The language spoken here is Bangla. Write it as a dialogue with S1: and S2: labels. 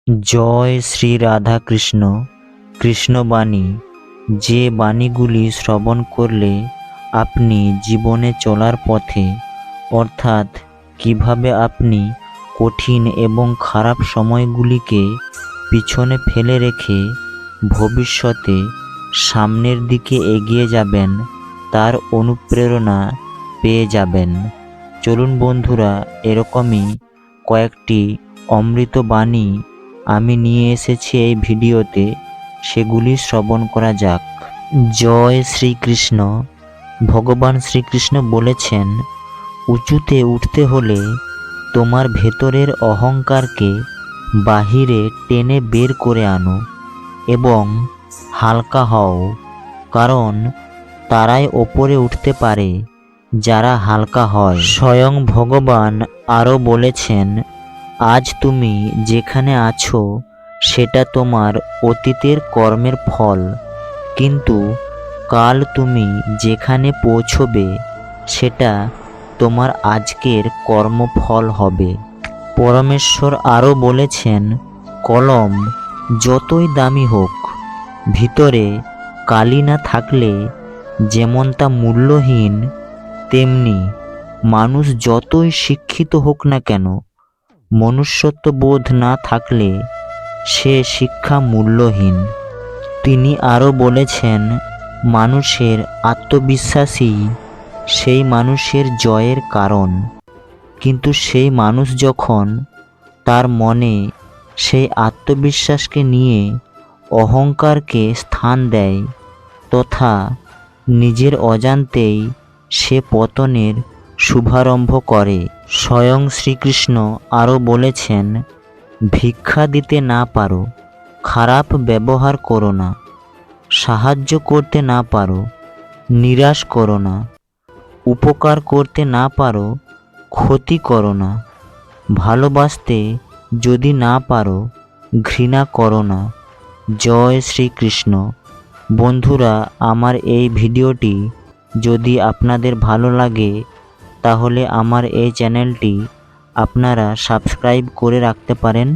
S1: জয় শ্রী রাধা কৃষ্ণ। কৃষ্ণবাণী, যে বাণীগুলি শ্রবণ করলে আপনি জীবনে চলার পথে, অর্থাৎ কিভাবে আপনি কঠিন এবং খারাপ সময়গুলিকে পিছনে ফেলে রেখে ভবিষ্যতে সামনের দিকে এগিয়ে যাবেন, তার অনুপ্রেরণা পেয়ে যাবেন। চলুন বন্ধুরা, এরকমই কয়েকটি অমৃত বাণী আমি নিয়ে এসেছি এই ভিডিওতে, সেগুলি শ্রবণ করা যাক। জয় শ্রীকৃষ্ণ। ভগবান শ্রীকৃষ্ণ বলেছেন, উঁচুতে উঠতে হলে তোমার ভেতরের অহংকারকে বাহিরে টেনে বের করে আনো এবং হালকা হও, কারণ তারাই ওপরে উঠতে পারে যারা হালকা হয়। স্বয়ং ভগবান আরও বলেছেন, আজ তুমি যেখানে আছো সেটা তোমার অতীতের কর্মের ফল, কিন্তু কাল তুমি যেখানে পৌঁছবে সেটা তোমার আজকের কর্মফল হবে। পরমেশ্বর আরও বলেছেন, কলম যতই দামি হোক, ভিতরে কালি না থাকলে যেমন তা মূল্যহীন, তেমনি মানুষ যতই শিক্ষিত হোক না কেন, মনুষ্যত্ব বোধ না থাকলে সে শিক্ষা মূল্যহীন। তিনি আরও বলেছেন, মানুষের আত্মবিশ্বাসই সেই মানুষের জয়ের কারণ, কিন্তু সেই মানুষ যখন তার মনে সেই আত্মবিশ্বাসকে নিয়ে অহংকারকে স্থান দেয়, তথা নিজের অজান্তেই সে পতনের শুভারম্ভ করে। স্বয়ং শ্রীকৃষ্ণ আরও বলেছেন, ভিক্ষা দিতে না পারো, খারাপ ব্যবহার করো না। সাহায্য করতে না পারো, নিরাশ করো না। উপকার করতে না পারো, ক্ষতি করো না। ভালোবাসতে যদি না পারো, ঘৃণা করো না। জয় শ্রীকৃষ্ণ। বন্ধুরা, আমার এই ভিডিওটি যদি আপনাদের ভালো লাগে তাহলে আমার এই চ্যানেলটি আপনারা সাবস্ক্রাইব করে রাখতে পারেন।